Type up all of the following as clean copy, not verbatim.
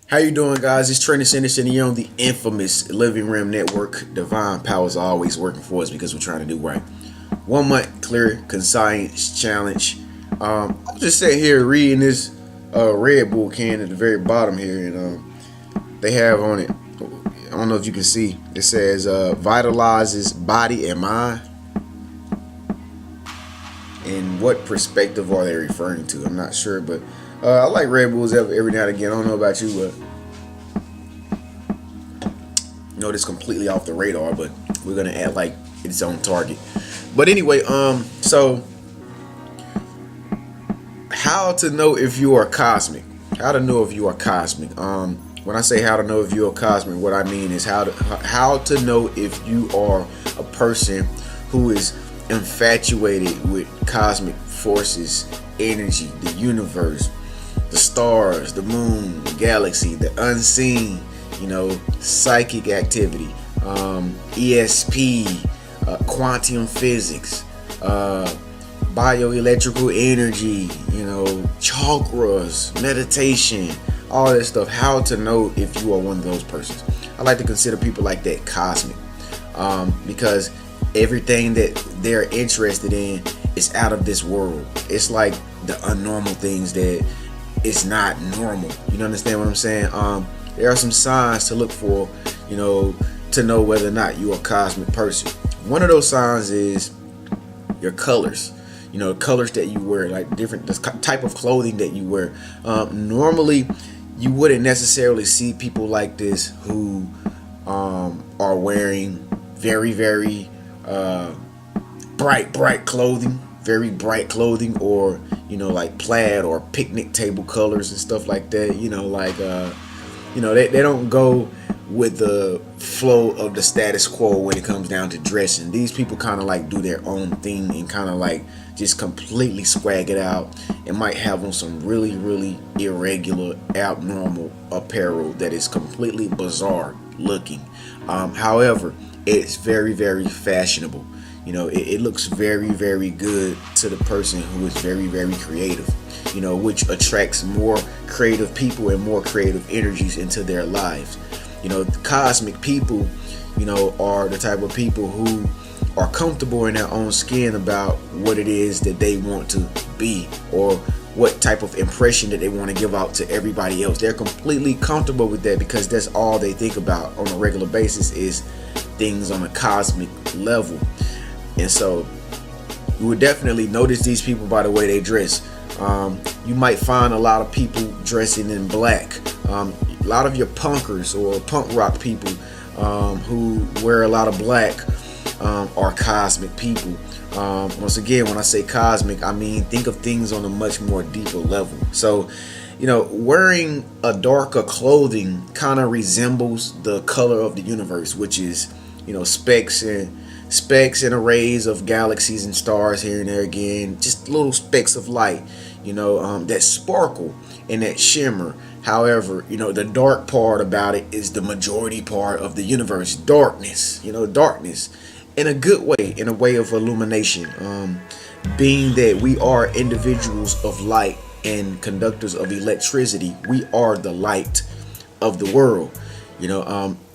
How you doing, guys? It's Trenius and you're on the infamous Living Realm Network. Divine powers are always working for us because we're trying to do right. 1 month clear conscience challenge. I was just sitting here reading this Red Bull can at the very bottom here, and they have on it, I don't know if you can see, it says vitalizes body and mind. And what perspective are they referring to? I'm not sure, but I like Red Bulls every now and again. I don't know about you, but you know, this completely off the radar, but we're gonna act like it's on target. But anyway, so how to know if you are cosmic? How to know if you are cosmic? When I say how to know if you are cosmic, what I mean is how to know if you are a person who is infatuated with cosmic forces, energy, the universe, the stars, the moon, the galaxy, the unseen, psychic activity, ESP, quantum physics, bioelectrical energy, chakras, meditation, all that stuff. How to know if you are one of those persons. I like to consider people like that cosmic, because everything that they're interested in is out of this world. It's like the unnormal things that it's not normal. You understand what I'm saying? There are some signs to look for, to know whether or not you're a cosmic person. One of those signs is your colors. Colors that you wear, like the type of clothing that you wear. Normally, you wouldn't necessarily see people like this who are wearing very, very bright clothing, very bright clothing, or like plaid or picnic table colors and stuff like that. They don't go with the flow of the status quo when it comes down to dressing. These people kind of like do their own thing and kind of like just completely swag it out, and might have on some really, really irregular, abnormal apparel that is completely bizarre looking. However, it's very, very fashionable. It looks very, very good to the person who is very, very creative, which attracts more creative people and more creative energies into their lives. The cosmic people, are the type of people who are comfortable in their own skin about what it is that they want to be, or what type of impression that they want to give out to everybody else. They're completely comfortable with that because that's all they think about on a regular basis is things on a cosmic level. And so you would definitely notice these people by the way they dress. You might find a lot of people dressing in black. A lot of your punkers or punk rock people who wear a lot of black are cosmic people. Once again, when I say cosmic, I mean think of things on a much more deeper level. So, wearing a darker clothing kind of resembles the color of the universe, which is, specks and arrays of galaxies and stars here and there again, just little specks of light, that sparkle and that shimmer. However, the dark part about it is the majority part of the universe. Darkness, darkness in a good way, in a way of illumination, being that we are individuals of light and conductors of electricity. We are the light of the world,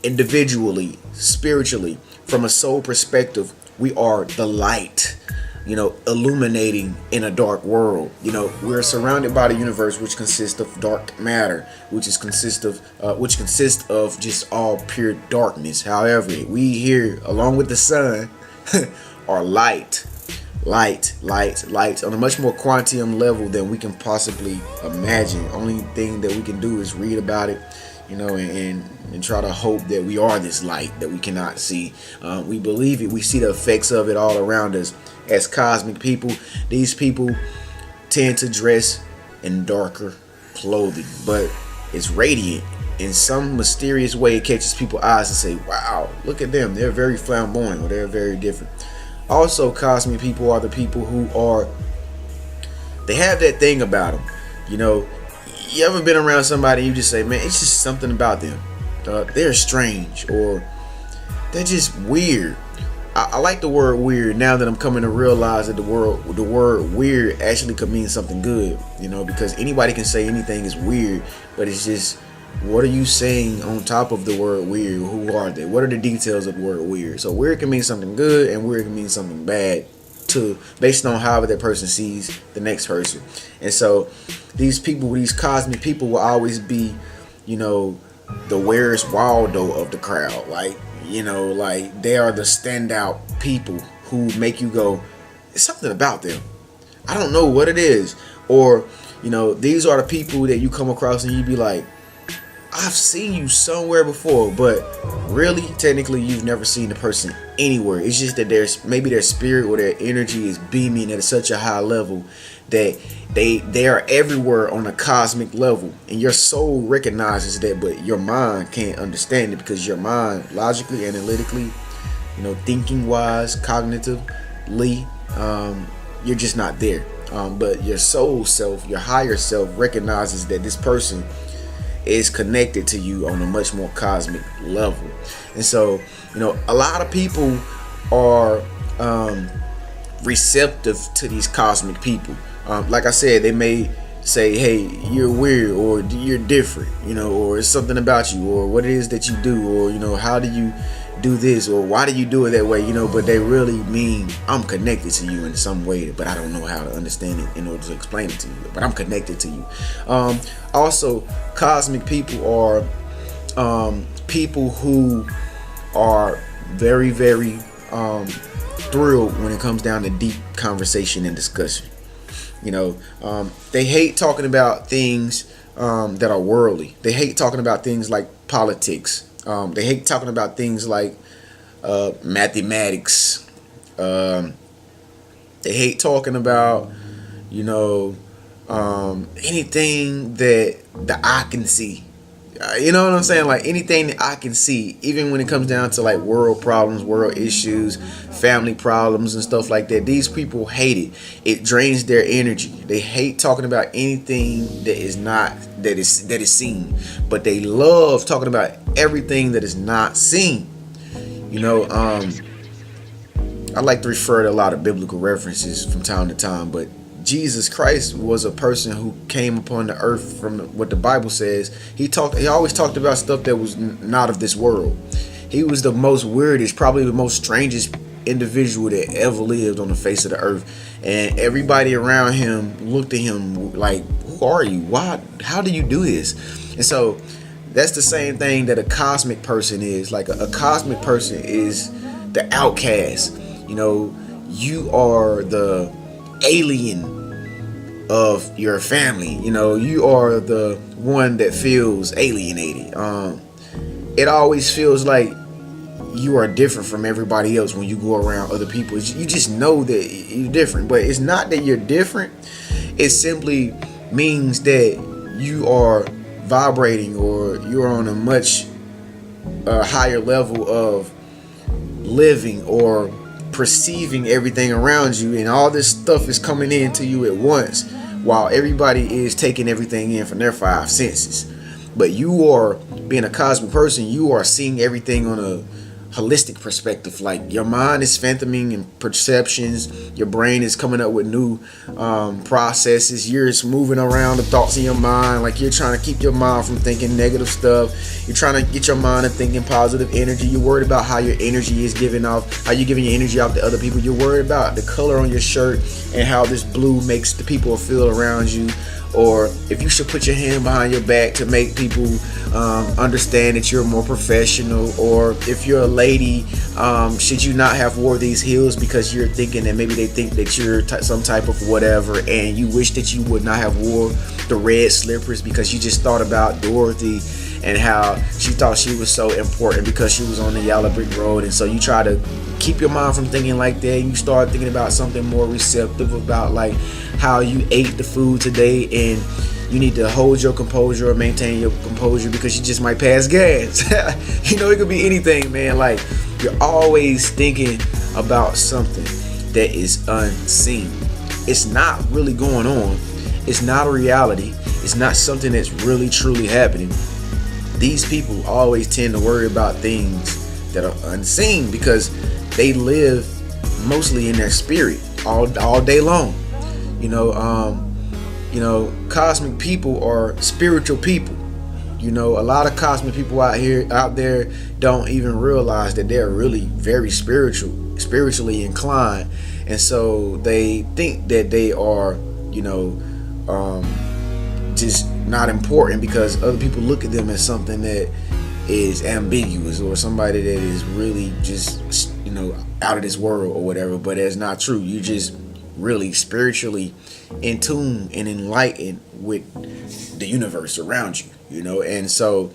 individually, spiritually, from a soul perspective. We are the light, illuminating in a dark world. We're surrounded by the universe, which consists of dark matter, which consists of just all pure darkness. However, we here, along with the sun, are light on a much more quantum level than we can possibly imagine. Only thing that we can do is read about it, and try to hope that we are this light that we cannot see. We believe it. We see the effects of it all around us. As cosmic people, these people tend to dress in darker clothing, but it's radiant in some mysterious way. It catches people's eyes and say, wow, look at them, they're very flamboyant, or they're very different. Also, cosmic people are the people they have that thing about them. You ever been around somebody, you just say, man, it's just something about them, they're strange, or they're just weird. I like the word weird now that I'm coming to realize that the word weird actually could mean something good, because anybody can say anything is weird, but it's just what are you saying on top of the word weird? Who are they? What are the details of the word weird? So weird can mean something good and weird can mean something bad to based on however that person sees the next person. And so these people, these cosmic people will always be, you know, the Where's Waldo of the crowd. Like, you know, like they are the standout people who make you go, it's something about them. I don't know what it is. Or, you know, these are the people that you come across and you be like, I've seen you somewhere before, but really, technically, you've never seen the person anywhere. It's just that there's maybe their spirit or their energy is beaming at such a high level that they are everywhere on a cosmic level, and your soul recognizes that, but your mind can't understand it because your mind, logically, analytically, you know, thinking wise, cognitively, you're just not there. But your soul self, your higher self, recognizes that this person is connected to you on a much more cosmic level. And so, you know, a lot of people are receptive to these cosmic people. Like I said, they may say, hey, you're weird, or you're different, you know, or it's something about you, or what it is that you do, or, you know, how do you do this, or why do you do it that way, you know, but they really mean I'm connected to you in some way, but I don't know how to understand it in order to explain it to you, but I'm connected to you. Also, cosmic people are people who are very, very thrilled when it comes down to deep conversation and discussion. You know, they hate talking about things that are worldly. They hate talking about things like politics. They hate talking about things like mathematics. They hate talking about, you know, anything that the eye can see. You know what I'm saying? Like anything that I can see, even when it comes down to like world problems, world issues, family problems and stuff like that. These people hate it. It drains their energy. They hate talking about anything that is not that is seen, but they love talking about everything that is not seen. You know, I like to refer to a lot of biblical references from time to time, but Jesus Christ was a person who came upon the earth from what the Bible says. He always talked about stuff that was not of this world. He was the most weirdest, probably the most strangest individual that ever lived on the face of the earth. And everybody around him looked at him like, who are you? Why? How do you do this? And so that's the same thing that a cosmic person is. Like a cosmic person is the outcast. You know, you are the alien of your family. You know, you are the one that feels alienated. It always feels like you are different from everybody else when you go around other people. You just know that you're different, but it's not that you're different. It simply means that you are vibrating, or you're on a much higher level of living or perceiving everything around you, and all this stuff is coming into you at once while everybody is taking everything in from their five senses. But you are, being a cosmic person, you are seeing everything on a holistic perspective. Like your mind is fathoming and perceptions, your brain is coming up with new processes, you're just moving around the thoughts in your mind, like you're trying to keep your mind from thinking negative stuff, you're trying to get your mind to thinking positive energy, you're worried about how your energy is giving off, how you're giving your energy off to other people, you're worried about the color on your shirt and how this blue makes the people feel around you, or if you should put your hand behind your back to make people understand that you're more professional, or if you're a lady, should you not have wore these heels because you're thinking that maybe they think that you're some type of whatever, and you wish that you would not have wore the red slippers because you just thought about Dorothy and how she thought she was so important because she was on the yellow brick road. And so you try to keep your mind from thinking like that, and you start thinking about something more receptive, about like how you ate the food today, and you need to hold your composure or maintain your composure because you just might pass gas. You know, it could be anything, man. Like you're always thinking about something that is unseen. It's not really going on. It's not a reality. It's not something that's really truly happening. These people always tend to worry about things that are unseen because they live mostly in their spirit all day long. You know, cosmic people are spiritual people. You know, a lot of cosmic people out there don't even realize that they're really very spiritually inclined, and so they think that they are, you know, just not important because other people look at them as something that is ambiguous or somebody that is really just, you know, out of this world or whatever. But that's not true. You just really spiritually in tune and enlightened with the universe around you, you know. And so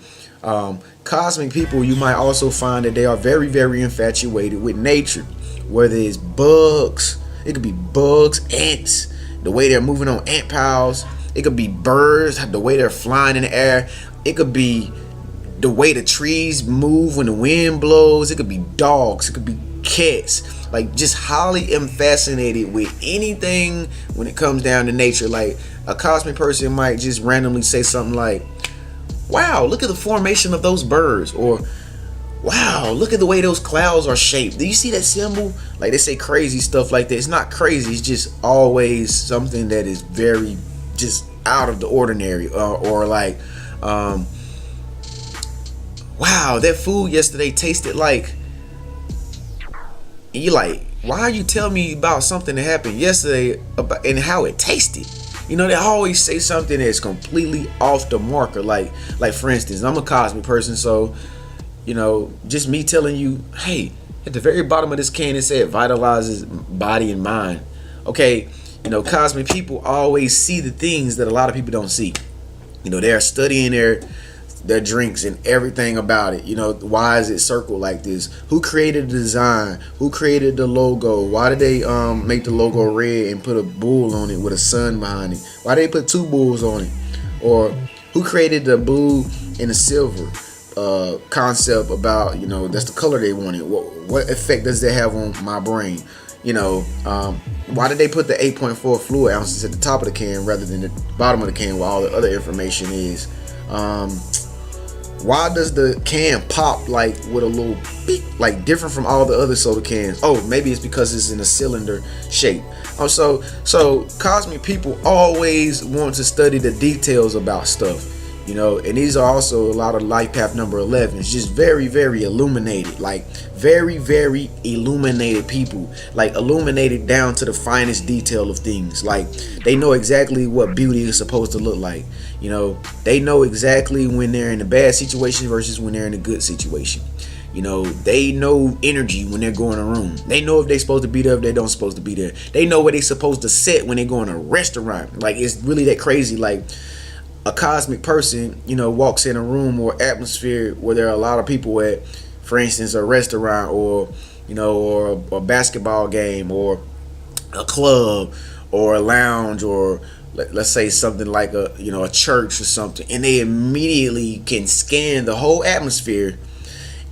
cosmic people, you might also find that they are very, very infatuated with nature, whether it's bugs. It could be bugs, ants, the way they're moving on ant piles. It could be birds, the way they're flying in the air. It could be the way the trees move when the wind blows. It could be dogs. It could be cats. Like, just highly fascinated with anything when it comes down to nature. Like, a cosmic person might just randomly say something like, wow, look at the formation of those birds, or wow, look at the way those clouds are shaped. Do you see that symbol? Like, they say crazy stuff like that. It's not crazy. It's just always something that is very just out of the ordinary. Or like, wow, that food yesterday tasted like. And you like, why you tell me about something that happened yesterday about and how it tasted? You know, they always say something that's completely off the marker. Like for instance, I'm a cosmic person, so you know, just me telling you, hey, at the very bottom of this can it said vitalizes body and mind. Okay, you know, cosmic people always see the things that a lot of people don't see. You know, they're studying their drinks and everything about it. You know, why is it circled like this? Who created the design? Who created the logo? Why did they make the logo red and put a bull on it with a sun behind it? Why did they put two bulls on it? Or who created the blue and the silver concept about, you know, that's the color they wanted? What effect does that have on my brain? You know, why did they put the 8.4 fluid ounces at the top of the can rather than the bottom of the can where all the other information is? Why does the can pop like with a little beep, like different from all the other soda cans? Oh, maybe it's because it's in a cylinder shape. So cosmic people always want to study the details about stuff, you know, and these are also a lot of life path number 11. It's just very, very illuminated, like very, very illuminated people, like illuminated down to the finest detail of things. Like, they know exactly what beauty is supposed to look like. You know, they know exactly when they're in a bad situation versus when they're in a good situation. You know, they know energy when they're going to a room. They know if they're supposed to be there, if they don't supposed to be there. They know where they're supposed to sit when they go in a restaurant. Like, it's really that crazy. Like, a cosmic person, you know, walks in a room or atmosphere where there are a lot of people at, for instance, a restaurant, or, you know, or a basketball game, or a club, or a lounge, or let's say something like a, you know, a church or something, and they immediately can scan the whole atmosphere,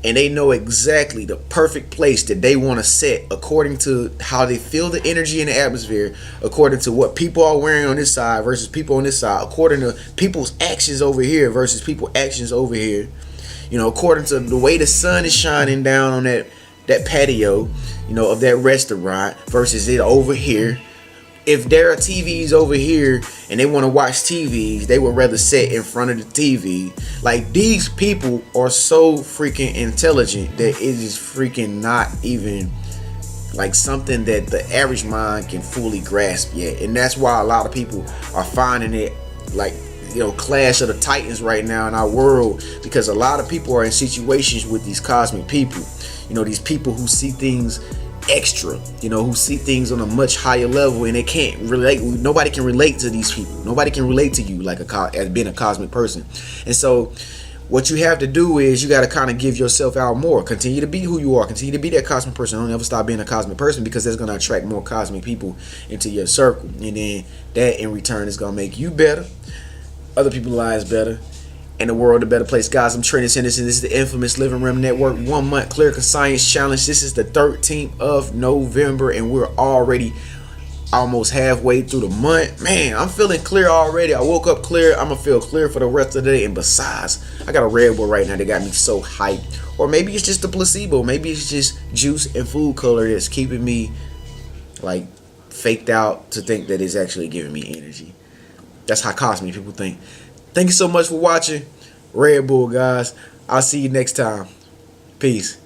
and they know exactly the perfect place that they want to set according to how they feel the energy in the atmosphere, according to what people are wearing on this side versus people on this side, according to people's actions over here versus people's actions over here, you know, according to the way the sun is shining down on that patio, you know, of that restaurant versus it over here. If there are TVs over here and they want to watch TVs, they would rather sit in front of the TV. Like, these people are so freaking intelligent that it is freaking not even like something that the average mind can fully grasp yet. And that's why a lot of people are finding it like, you know, Clash of the Titans right now in our world, because a lot of people are in situations with these cosmic people. You know, these people who see things extra, you know, who see things on a much higher level, and they can't relate. Nobody can relate to these people. Nobody can relate to you like as being a cosmic person. And so what you have to do is you got to kind of give yourself out more. Continue to be who you are. Continue to be that cosmic person. Don't ever stop being a cosmic person, because that's going to attract more cosmic people into your circle. And then that in return is going to make you better, other people's lives better, and the world a better place. Guys, I'm Trenius Henderson. This is the infamous Living Realm Network 1 month Clear Science Challenge. This is the 13th of November, and we're already almost halfway through the month. Man, I'm feeling clear already. I woke up clear. I'm gonna feel clear for the rest of the day. And besides, I got a Red Bull right now that got me so hyped. Or maybe it's just a placebo. Maybe it's just juice and food color that's keeping me like faked out to think that it's actually giving me energy. That's how cosmic people think. Thank you so much for watching. Red Bull, guys. I'll see you next time. Peace.